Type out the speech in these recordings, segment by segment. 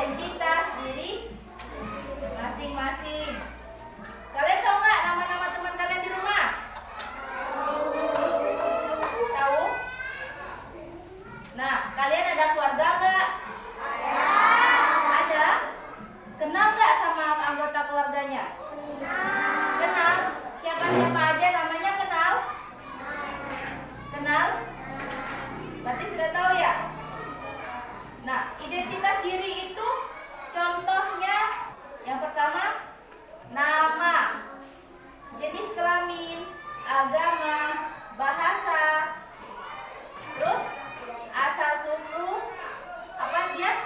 identitas diri masing-masing. Kalian tahu nggak nama-nama teman kalian di rumah? Tahu? Nah, kalian ada keluarga nggak? Ada. Kenal nggak sama anggota keluarganya? Kenal. Siapa-siapa aja namanya kenal? Kenal? Berarti sudah tahu ya? Nah, identitas diri itu contohnya yang pertama nama, jenis kelamin, agama, bahasa, terus asal suku, apa Dias?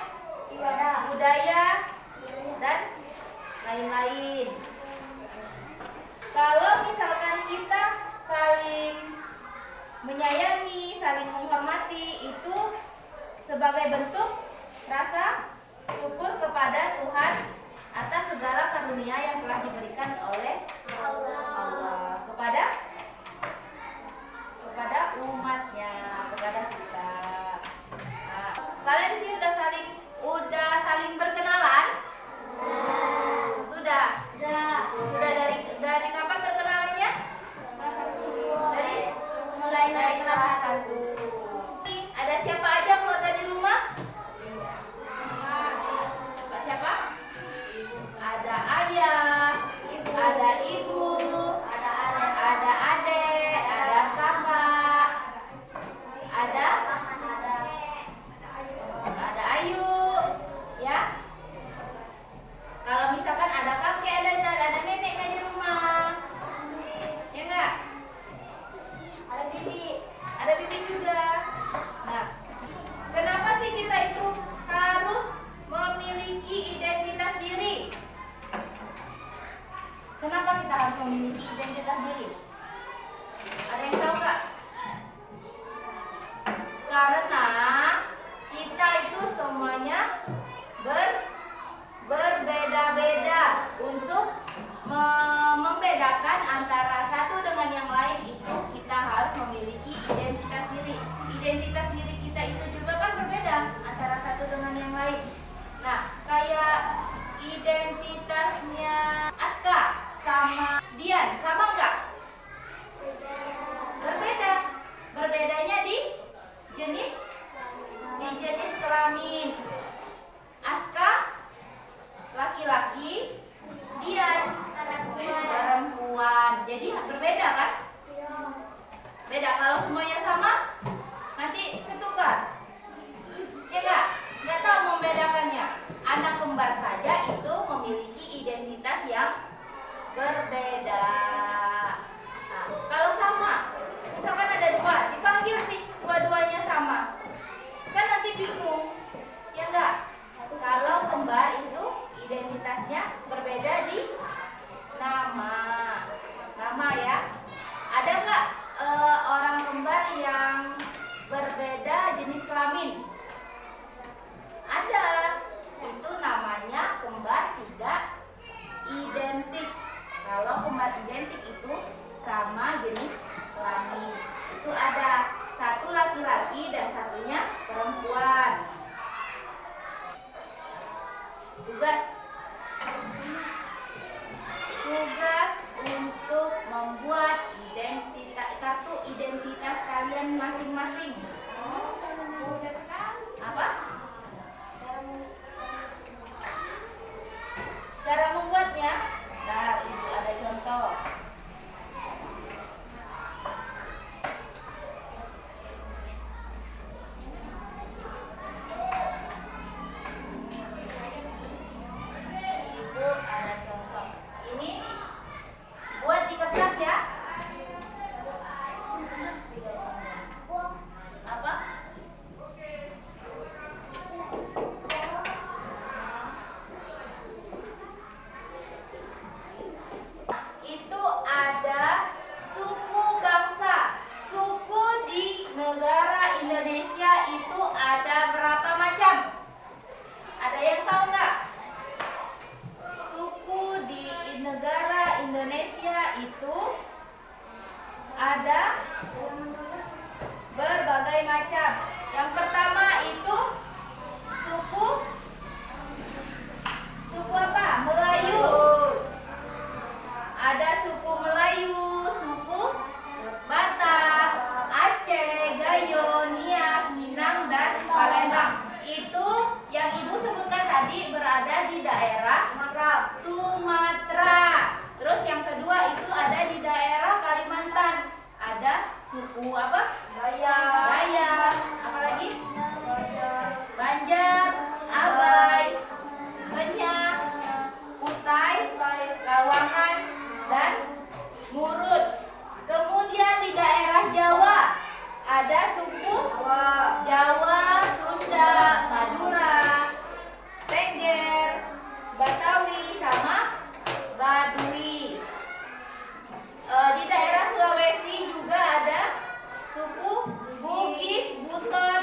Budaya, dan lain-lain. Kalau misalkan kita saling menyayangi, saling menghormati, itu sebagai bentuk rasa syukur kepada Tuhan atas segala karunia yang telah diberikan oleh Allah kepada umatnya, kepada kita. Nah, kalian di sini udah saling berkenalan? Sudah dari kapan berkenalannya? Dari kelas 1. Ada siapa aja keluarga di rumah? Siapa? Ada ayah, ada ibu, ada adik, ada kakak, ada Ayu, ya. Kalau misalkan ada kakek, ada neneknya di rumah, ya enggak? Ada bibi juga. Nah, kenapa sih kita itu harus memiliki identitas diri? Kenapa kita harus memiliki identitas diri? Ada yang tahu nggak? Karena kita itu semuanya berbeda-beda. Untuk membedakan antara satu dengan yang lain itu kita harus memiliki identitas diri. Identitas diri kita itu juga kan berbeda antara satu dengan yang lain. Nah, kayak identitasnya Aska sama Dian sama nggak? Berbeda. Berbedanya di jenis kelamin. Aska laki-laki, Dian perempuan. Jadi berbeda kan? Beda. Kalau semuanya sama, nanti ketukar. Ya nggak tahu membedakannya. Anak kembar saja itu memiliki identitas yang berbeda. Nah, kalau sama, misalkan ada dua, dipanggil sih dua-duanya sama, kan nanti bingung, ya enggak? Kalau kembar itu identitasnya berbeda di nama ya. Ada nggak orang kembar yang berbeda jenis kelamin? Ada. Itu namanya kembar tidak identik. Kalau kembar identik itu sama jenis kelamin. Itu ada satu laki-laki dan satunya perempuan. Tugas untuk membuat kartu identitas kalian masing-masing. Apa? Cara membuatnya? Nah, itu ada contoh. Itu ada contoh. Ini buat di kertas ya. suku apa? Dayak. Dayak. Apalagi? Banjar, Abai, Kenyah, Kutai, Lawangan, dan Murut. Kemudian di daerah Jawa ada suku Jawa, Sunda, Madura, Tengger, Batawi, sama Baduy. Di daerah Sulawesi juga ada suku Bugis, Buton,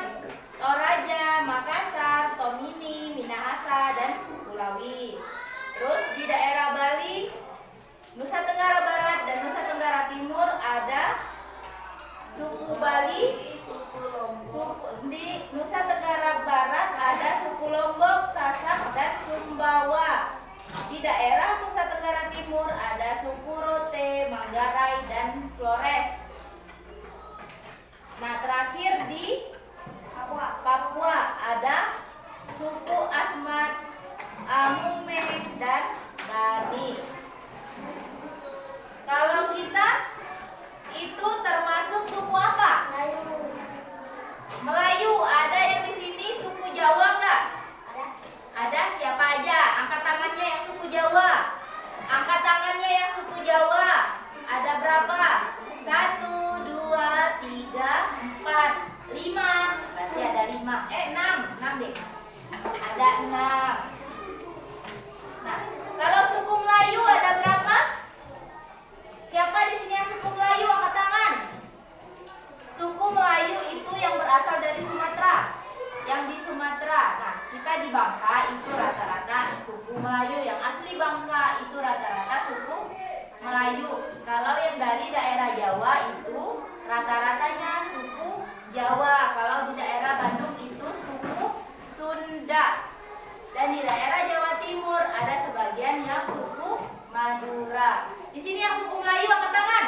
Toraja, Makassar, Tomini, Minahasa, dan Kulawi. Terus di daerah Bali, Nusa Tenggara Barat, dan Nusa Tenggara Timur ada suku Bali. Di Nusa Tenggara Barat ada suku Lombok, Sasak, dan Sumbawa. Di daerah Nusa Tenggara Timur ada suku Rote, Manggarai, dan Flores. Nah, terakhir di Papua ada suku Asmat, Amume, dan Bani. Kalau kita itu termasuk suku apa? Melayu. Ada yang di sini suku Jawa nggak? Ada. Siapa aja? Angkat tangannya yang suku Jawa. Angkat tangannya yang suku Jawa. Ada berapa? 1, 2, 3, 4, 5. Berarti ada 5. 6 deh. Ada 6. Nah, kalau suku Melayu ada berapa? Siapa di sini yang suku Melayu? Angkat tangan. Suku Melayu itu yang berasal dari Sumatera. Yang di Sumatera. Nah, kita di Bangka itu rata-rata suku Melayu. Yang asli Bangka itu rata-rata suku Melayu. Kalau yang dari daerah Jawa itu rata-ratanya suku Jawa. Kalau di daerah Bandung itu suku Sunda. Dan di daerah Jawa Timur ada sebagian yang suku Madura. Di sini yang suku Melayu angkat tangan.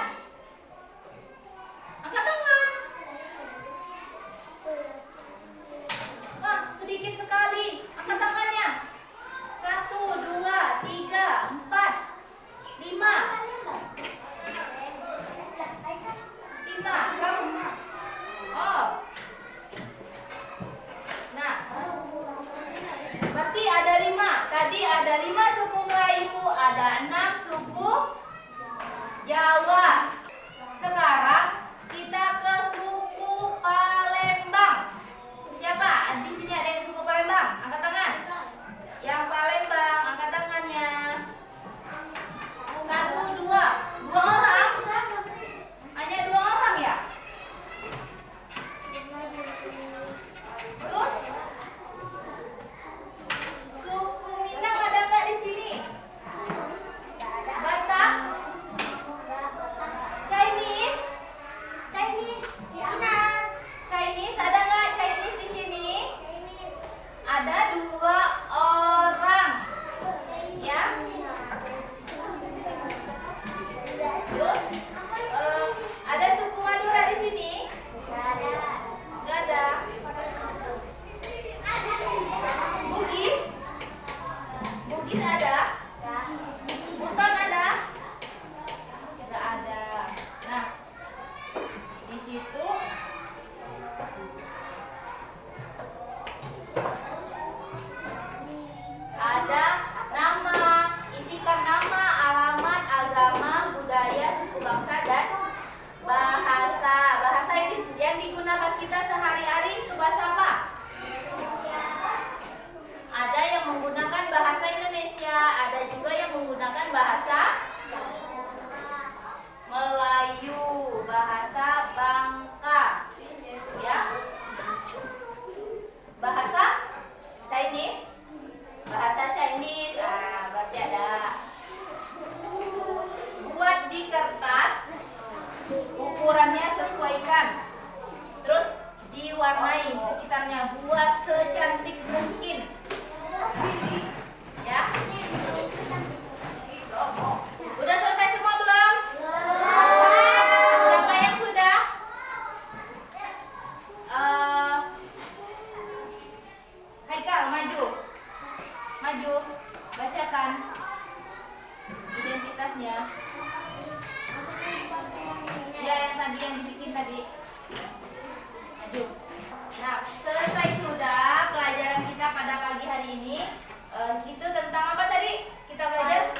Angkat tangan. Wah, sedikit sekali. Angkat tangannya. 1, 2, 3, 4, 5. 5. Kamu. Oh. Nah. Berarti ada 5. Tadi ada 5 suku Melayu, ada 6 suku Jawa. Sekarang kita ke suku Palembang. Siapa? Di sini ada yang suku Palembang. Angkat tangan. Yang Palembang, angkat tangannya. 1, 2. 2 orang. Hanya 2 orang ya? Terus suku Minang ada nggak di sini? Batak? Chinese? Chinese ada nggak Chinese di sini? Ada 2 orang. Ya. Terus ada suku Madura di sini? Nggak ada. Bugis? Bugis ada? Buton ada? Nggak ada. Nah, di situ ada nama, isikan nama, alamat, agama, budaya, suku bangsa, dan bahasa. Bahasa yang digunakan kita sehari-hari itu bahasa apa? Ada yang menggunakan bahasa Indonesia, ada juga yang menggunakan bahasa Melayu, bahasa Bangka, ya. Bahasa Chinese, berarti ada. Buat di kertas, ukurannya sesuaikan. Terus diwarnai sekitarnya, buat secantik mungkin. Ya. Udah selesai semua belum? Siapa yang sudah? Haikal, maju. Bacakan identitasnya. Ya, yang tadi yang dibikin tadi. Maju. Nah, selesai sudah pelajaran kita pada pagi hari ini. Itu tentang apa tadi? Kita belajar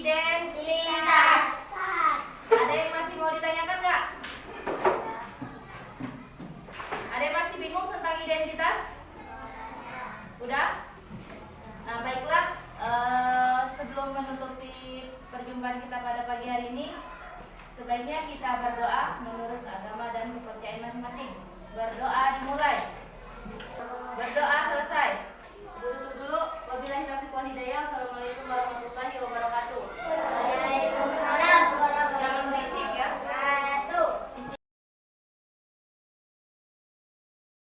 identitas. Ada yang masih mau ditanyakan nggak? Ada yang masih bingung tentang identitas? Udah? Nah, baiklah. Sebelum menutupi perjumpaan kita pada pagi hari ini, sebaiknya kita berdoa menurut agama dan kepercayaan masing-masing. Berdoa dimulai. Berdoa selesai.